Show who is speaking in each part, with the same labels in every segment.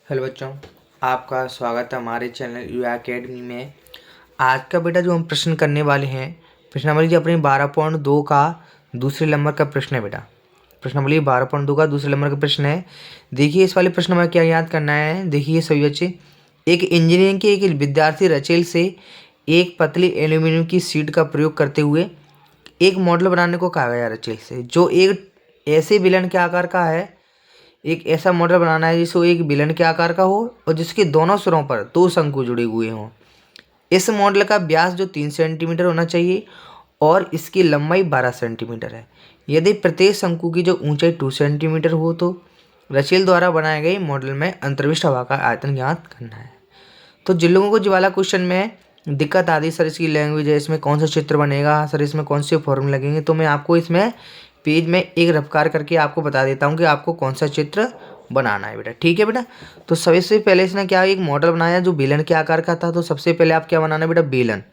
Speaker 1: Hello बच्चों, आपका स्वागत है हमारे चैनल यू एकेडमी में। आज का बेटा जो हम प्रश्न करने वाले हैं, प्रश्नावली जी अपने 12.2 का दूसरे नंबर का प्रश्न है बेटा। प्रश्नावली 12.2 का दूसरे नंबर का प्रश्न है। देखिए इस वाले प्रश्न में क्या याद करना है। देखिए सभी बच्चे, एक इंजीनियरिंग के एक विद्यार्थी रचेल से एक पतली एल्यूमिनियम की शीट का प्रयोग करते हुए एक मॉडल बनाने को कहा गया रचेल से, जो एक ऐसे विलन के आकार का है। एक ऐसा मॉडल बनाना है जिसको एक विलन के आकार का हो और जिसके दोनों सिरों पर दो शंकु जुड़े हुए हों। इस मॉडल का व्यास जो 3 सेंटीमीटर होना चाहिए और इसकी लंबाई 12 सेंटीमीटर है। यदि प्रत्येक शंकु की जो ऊंचाई 2 सेंटीमीटर हो तो रचेल द्वारा बनाए गए मॉडल में अंतर्विष्ट हवा का आयतन ज्ञात करना है। तो जिन लोगों को जो वाला क्वेश्चन में दिक्कत आती सर इसकी लैंग्वेज है, इसमें कौन सा चित्र बनेगा सर, इसमें कौन से फॉर्मूले लगेंगे, तो मैं आपको इसमें पेज में एक रफ्कार करके आपको बता देता हूँ कि आपको कौन सा चित्र बनाना है बेटा। ठीक है बेटा। तो सबसे पहले इसने क्या एक मॉडल बनाया जो बेलन के आकार का था। तो सबसे पहले आप क्या बनाना बेटा, बेलन।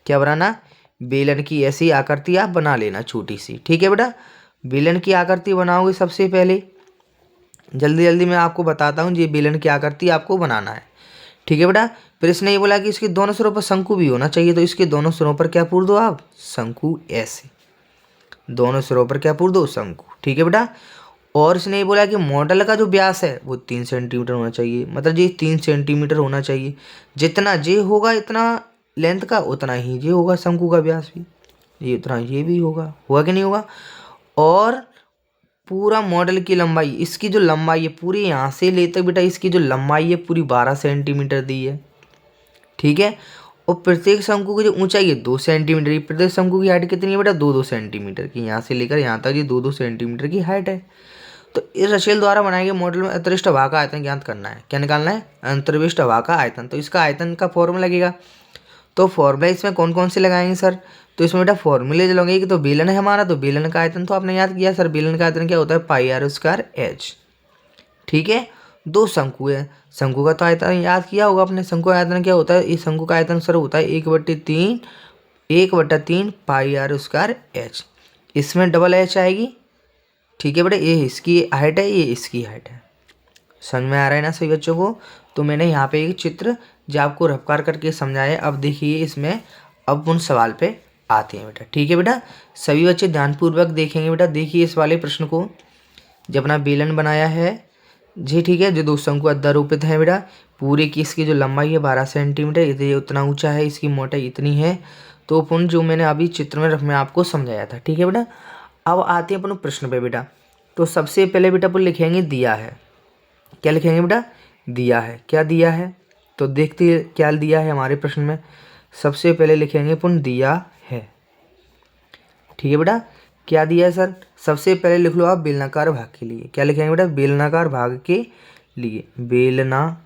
Speaker 1: क्या बनाना, बेलन की ऐसी आकृति आप बना लेना छोटी सी। ठीक है बेटा, बेलन की आकृति बनाओगे सबसे पहले। जल्दी जल्दी मैं आपको बताता हूँ, ये बेलन की आकृति आपको बनाना है। ठीक है बेटा। फिर इसने ये बोला कि इसके दोनों सिरों पर शंकु भी होना चाहिए, तो इसके दोनों सिरों पर क्या पूर दो आप, शंकु। ऐसे दोनों सिरों पर क्या पूर दो, शंकु। ठीक है बेटा। और इसने ये बोला कि मॉडल का जो व्यास है वो 3 सेंटीमीटर होना चाहिए, मतलब ये 3 सेंटीमीटर होना चाहिए। जितना जे होगा इतना लेंथ का उतना ही ये होगा शंकु का व्यास भी, ये उतना ये भी होगा कि नहीं होगा। और पूरा मॉडल की लंबाई, इसकी जो लंबाई है पूरी यहाँ से ले तक बेटा, इसकी जो लंबाई है पूरी 12 सेंटीमीटर दी है। ठीक है। और प्रत्येक शंकु की जो ऊंचाई है 2 सेंटीमीटर की। प्रत्येक शंकु की हाइट कितनी है बेटा, 2-2 सेंटीमीटर की। यहाँ से लेकर यहाँ तक ये 2-2 सेंटीमीटर की हाइट है। तो इस रचेल द्वारा बनाए गए मॉडल में अंतरिष्ट हवा का आयतन ज्ञात करना है। क्या निकालना है, अंतरिष्ट हवा का आयतन। तो इसका आयतन का फॉर्मूला लगेगा। तो फॉर्मूला इसमें कौन कौन से लगाएंगे सर, तो इसमें बेटा फॉर्मूले जो लगेंगे, तो बेलन है हमारा, तो बेलन का आयतन तो आपने याद किया सर। बेलन का आयतन क्या होता है, पाई आर स्क्वायर एच। ठीक है। दो शंकु है, शंकु का तो आयतन याद किया होगा आपने। शंकु का आयतन क्या होता है, इस शंकु का आयतन सर होता है 1/3 पाई आर स्क्वायर एच। इसमें डबल एच आएगी। ठीक है बेटा, ये इसकी हाइट है, ये इसकी हाइट है। समझ में आ रहा है ना सभी बच्चों को। तो मैंने यहाँ पे एक चित्र जो आपको रफ्कार करके समझाया। अब देखिए इसमें अब उन सवाल पे आते हैं बेटा। ठीक है बेटा, सभी बच्चे ध्यानपूर्वक देखेंगे बेटा। देखिए इस वाले प्रश्न को, जब अपना बेलन बनाया है जी, ठीक है, जो दो शंकु अध्यारोपित है बेटा, पूरे की इसकी जो लंबाई है 12 सेंटीमीटर, ये उतना ऊंचा है, इसकी मोटाई इतनी है। तो अपन जो मैंने अभी चित्र में मैं आपको समझाया था। ठीक है बेटा। अब आते हैं अपन प्रश्न पे बेटा। तो सबसे पहले बेटा अपन लिखेंगे दिया है। क्या लिखेंगे बेटा, दिया है। क्या दिया है, तो देखते हैं क्या दिया है हमारे प्रश्न में। सबसे पहले लिखेंगे अपन दिया है। ठीक है बेटा, क्या दिया है सर, सबसे पहले लिख लो आप बेलनाकार भाग के लिए। क्या लिखेंगे बेटा, बेलनाकार भाग के लिए। बेलनाकार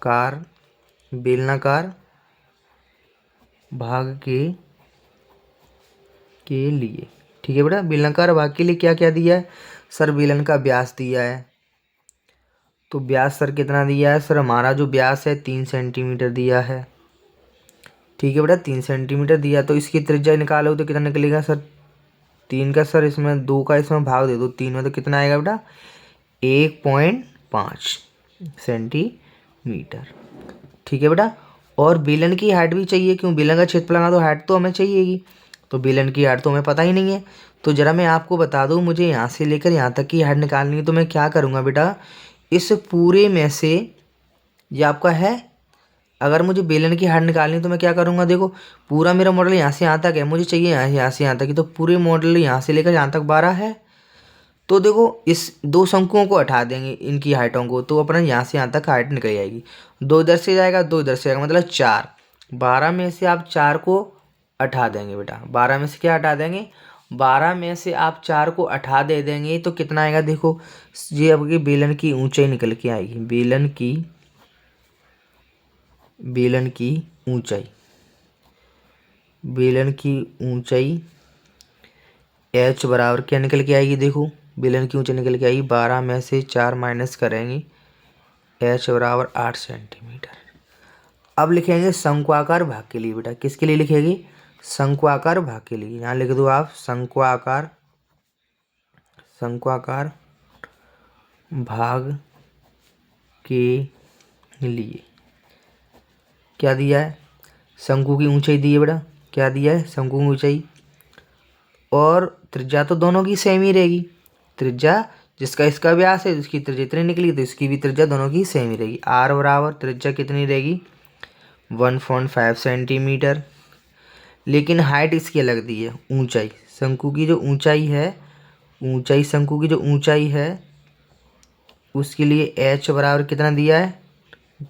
Speaker 1: भाग के लिए। ठीक है बेटा, बेलनाकार भाग के लिए क्या क्या दिया है सर, बेलन का व्यास दिया है। तो व्यास सर कितना दिया है सर, हमारा जो व्यास है 3 सेंटीमीटर दिया है। ठीक है बेटा, 3 सेंटीमीटर दिया। तो इसकी त्रिज्या निकालो तो कितना निकलेगा सर, 3 का सर इसमें 2 का इसमें भाग दे दो 3 में, तो कितना आएगा बेटा 1.5 सेंटीमीटर। ठीक है बेटा। और बेलन की हाइट भी चाहिए, क्यों, बेलन का क्षेत्रफल तो हाइट तो हमें चाहिएगी। तो बेलन की हाइट तो हमें पता ही नहीं है। तो जरा मैं आपको बता दूं, मुझे यहाँ से लेकर यहाँ तक की हाइट निकालनी है। तो मैं क्या करूँगा बेटा, इस पूरे में से ये आपका है, अगर मुझे बेलन की हाइट निकालनी है तो मैं क्या करूँगा, देखो पूरा मेरा मॉडल यहाँ से यहाँ तक है, मुझे चाहिए यहाँ से यहाँ तक की। तो पूरे मॉडल यहाँ से लेकर यहाँ तक 12 है। तो देखो इस दो शंकुओं को हटा देंगे, इनकी हाइटों को, तो अपना यहाँ से यहाँ तक हाइट निकल जाएगी। 2 इधर से जाएगा, 2 इधर से जाएगा, मतलब 4। 12 में से आप 4 को हटा देंगे बेटा। 12 में से क्या हटा देंगे, 12 में से आप 4 को हटा दे देंगे तो कितना आएगा, देखो ये आपकी बेलन की ऊंचाई निकल के आएगी। बेलन की ऊंचाई h बराबर क्या निकल के आएगी, देखो बेलन की ऊंचाई निकल के आएगी, 12 में से 4 माइनस करेंगे, h बराबर 8 सेंटीमीटर। अब लिखेंगे शंक्वाकार भाग के लिए बेटा। किसके लिए लिखेंगे, शंक्वाकार भाग के लिए। यहाँ लिख दो आप शंक्वाकार भाग के लिए क्या दिया है, शंकु की ऊंचाई दी है बेटा, क्या दिया है, शंकु की ऊंचाई, और त्रिज्या तो दोनों की सेम ही रहेगी। त्रिज्या जिसका इसका व्यास है उसकी त्रिज्या इतनी निकली तो इसकी भी त्रिज्या दोनों की सेम ही रहेगी। आर बराबर त्रिज्या कितनी रहेगी 1.5 सेंटीमीटर। लेकिन हाइट इसकी अलग दी है, ऊंचाई शंकु की जो ऊंचाई है, ऊंचाई शंकु की जो ऊंचाई है उसके लिए एच बराबर कितना दिया है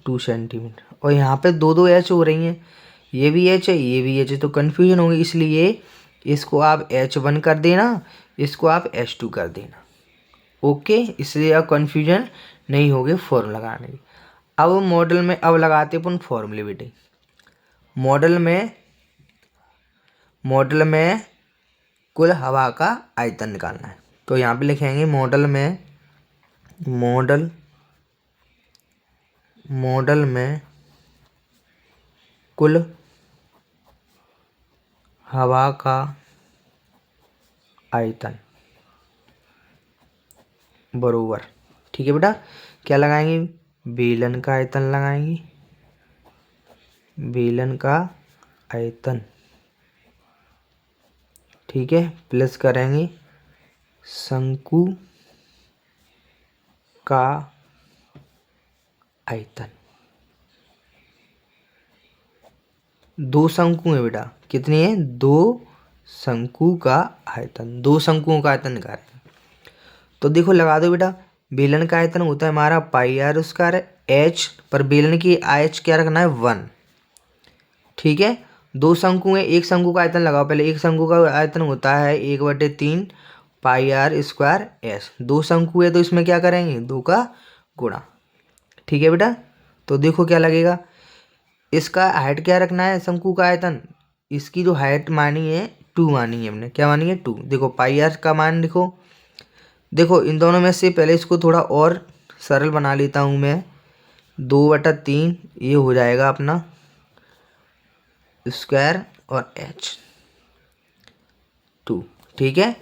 Speaker 1: 2 सेंटीमीटर। और यहाँ पे दो दो एच हो रही हैं, ये भी एच है ये भी एच है, तो कन्फ्यूजन होगी, इसलिए इसको आप H1 कर देना, इसको आप H2 कर देना। ओके, इसलिए अब कन्फ्यूजन नहीं होगी फॉर्मूला लगाने की। अब मॉडल में अब लगाते अपन फॉर्मूले बेटे। मॉडल में कुल हवा का आयतन निकालना है, तो यहाँ पे लिखेंगे मॉडल में कुल हवा का आयतन बरोबर, ठीक है बेटा, क्या लगाएंगे, बेलन का आयतन लगाएंगे, बेलन का आयतन, ठीक है, प्लस करेंगे शंकु का आयतन। दो शंकु है बेटा, कितनी है, दो शंकु का आयतन, दो शंकुओं का आयतन निकाल रहे हैं। तो देखो लगा दो बेटा, बेलन का आयतन होता है हमारा पाई आर स्क्वायर, एच पर बेलन की एच क्या रखना है 1, ठीक है। दो शंकु है, एक शंकु का आयतन लगाओ पहले, एक शंकु का आयतन होता है 1/3 पाई आर स्क्वायर एच। दो शंकु है तो इसमें क्या करेंगे 2 का गुणा, ठीक है बेटा। तो देखो क्या लगेगा, इसका हाइट क्या रखना है शंकु का आयतन, इसकी जो हाइट मानी है 2 मानी है हमने, क्या मानी है 2। देखो पाई आर का मान लिखो, देखो इन दोनों में से पहले इसको थोड़ा और सरल बना लेता हूँ मैं, 2/3 ये हो जाएगा अपना स्क्वायर और एच 2, ठीक है।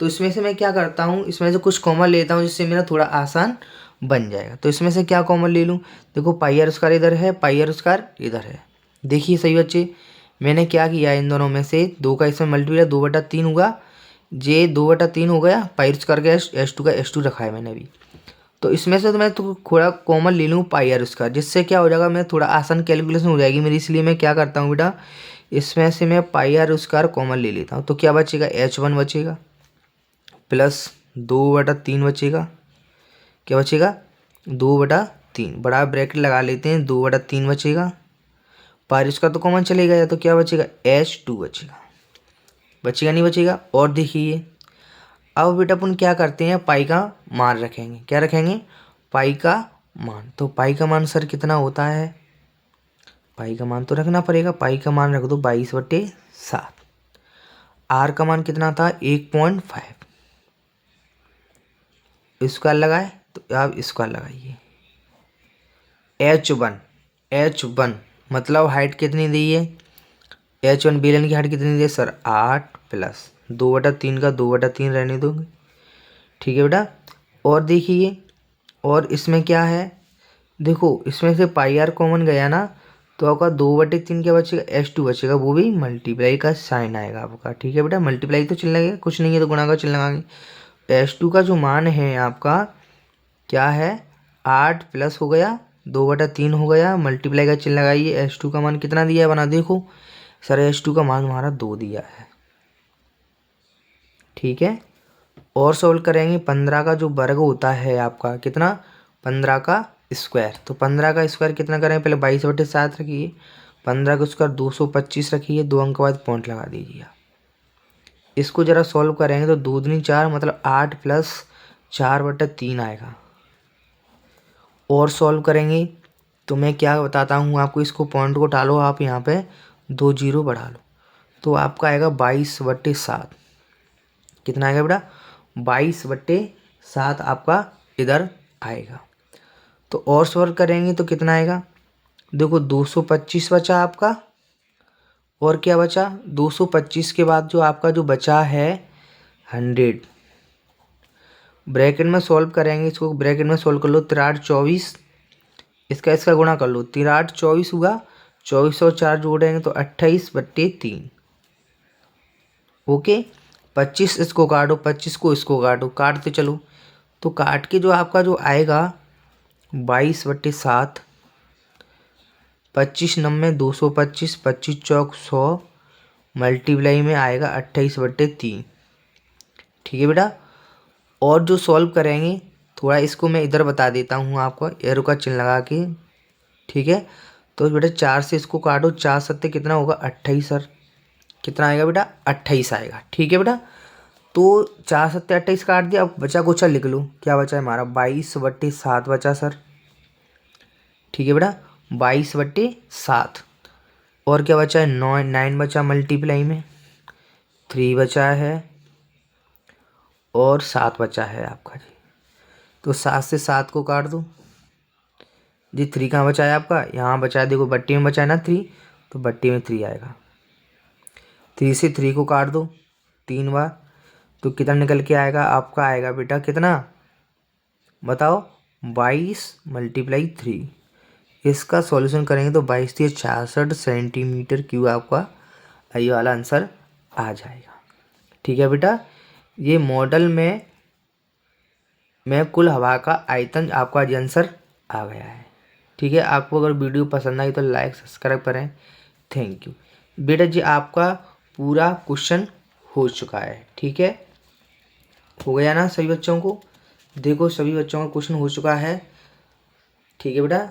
Speaker 1: तो इसमें से मैं क्या करता हूँ, इसमें से कुछ कॉमन लेता हूँ जिससे मेरा थोड़ा आसान बन जाएगा। तो इसमें से क्या कॉमन ले लूँ, देखो पाई आर स्क्वायर इधर है, पाई आर स्क्वायर इधर है। देखिए सही बच्चे, मैंने क्या किया, इन दोनों में से 2 का इसमें मल्टीप्लाई 2/3 होगा, जे 2/3 हो गया, पाई स्क्वायर का H2 का H2 रखा है मैंने अभी। तो इसमें से तो मैं तो थोड़ा कॉमन ले लूँ पाई आर स्क्वायर, जिससे क्या हो जाएगा, मैं थोड़ा आसान कैलकुलेशन हो जाएगी मेरी, इसलिए मैं क्या करता हूँ बेटा, इसमें से मैं पाई आर स्क्वायर कॉमन ले लेता हूँ। तो क्या बचेगा, H1 बचेगा प्लस 2/3 बचेगा, क्या बचेगा 2/3, बड़ा ब्रैकेट लगा लेते हैं, 2/3 बचेगा, पाई स्क्वायर तो कॉमन चलेगा या, तो क्या बचेगा H2 बचेगा, बचेगा नहीं बचेगा। और देखिए अब बेटा अपन क्या करते हैं, पाई का मान रखेंगे, क्या रखेंगे पाई का मान। तो पाई का मान सर कितना होता है, पाई का मान तो रखना पड़ेगा, पाई का मान रख दो 22/7। आर का मान कितना था 1.5, स्क्वायर लगाए तो आप स्क्वायर लगाइए। H1 मतलब हाइट कितनी दी है, H1 बेलन की हाइट कितनी दी है सर 8 प्लस 2/3 का 2/3 रहने दोगे, ठीक है बेटा। और देखिए और इसमें क्या है, देखो इसमें से पाई आर कॉमन गया ना, तो आपका 2/3 क्या बचेगा H2 बचेगा, वो भी मल्टीप्लाई का साइन आएगा आपका, ठीक है बेटा। मल्टीप्लाई तो चिन्ह लगेगा, कुछ नहीं है तो गुणा का चिन्ह लगाएंगे। H2 का जो मान है आपका क्या है 8 प्लस हो गया 2/3 हो गया, मल्टीप्लाई का चिन्ह लगाइए। H2 का मान कितना दिया है बना देखो सर, H2 का मान हमारा 2 दिया है, ठीक है। और सोल्व करेंगे, 15 का जो वर्ग होता है आपका कितना 15 का स्क्वायर, तो 15 का स्क्वायर कितना करें, पहले 22/7 रखिए, 15 का स्क्वायर 225 रखिए, 2 अंक के बाद पॉइंट लगा दीजिए। इसको जरा सॉल्व करेंगे तो 2 दूनी 4 मतलब 8 प्लस 4/3 आएगा। और सॉल्व करेंगे तो मैं क्या बताता हूँ आपको, इसको पॉइंट को टालो आप, यहाँ पे 2 जीरो बढ़ा लो, तो आपका आएगा 22/7। कितना आएगा बेटा 22/7 आपका इधर आएगा। तो और सॉल्व करेंगे तो कितना आएगा, देखो 225 बचा आपका, और क्या बचा 225 के बाद जो आपका जो बचा है 100, ब्रैकेट में सॉल्व करेंगे, इसको ब्रैकेट में सॉल्व कर लो, 3 8 24 इसका इसका गुणा कर लो, 3 8 24 हुआ, 24 और 4 जोड़ेंगे तो 28/3। ओके, 25 इसको काटो, 25 को इसको काटो, काटते चलो। तो काट के जो आपका जो आएगा 22/7, 25 नम्मे 225, 25 चौक 100, मल्टीप्लाई में आएगा 28/3। ठीक है बेटा। और जो सॉल्व करेंगे, थोड़ा इसको मैं इधर बता देता हूँ आपको, एरो का चिन्ह लगा के। ठीक है, तो बेटा 4 से इसको काटो, 4 सत्ते कितना होगा 28 सर, कितना आएगा बेटा 28 आएगा। ठीक है बेटा, तो 4 सत्ते 28 काट दिया। अब बचा कुछ लिख लो, क्या बचा है हमारा 22/7 बचा सर। ठीक है बेटा, 22/7। और क्या बचा है 9 बचा, मल्टीप्लाई में 3 बचा है और 7 बचा है आपका जी। तो 7 से 7 को काट दो जी। 3 कहाँ बचा है आपका, यहाँ बचा है, देखो बट्टी में बचा है ना 3, तो बट्टी में 3 आएगा। 3 से 3 को काट दो 3 बार, तो कितना निकल के आएगा आपका, आएगा बेटा कितना बताओ 22 × 3। इसका सॉल्यूशन करेंगे तो 22×66 सेंटीमीटर क्यूब आपका ये वाला आंसर आ जाएगा। ठीक है बेटा, ये मॉडल में कुल हवा का आयतन आपका आंसर आ गया है। ठीक है, आपको अगर वीडियो पसंद आई तो लाइक सब्सक्राइब करें। थैंक यू बेटा जी, आपका पूरा क्वेश्चन हो चुका है। ठीक है, हो गया ना सभी बच्चों को, देखो सभी बच्चों का क्वेश्चन हो चुका है। ठीक है बेटा।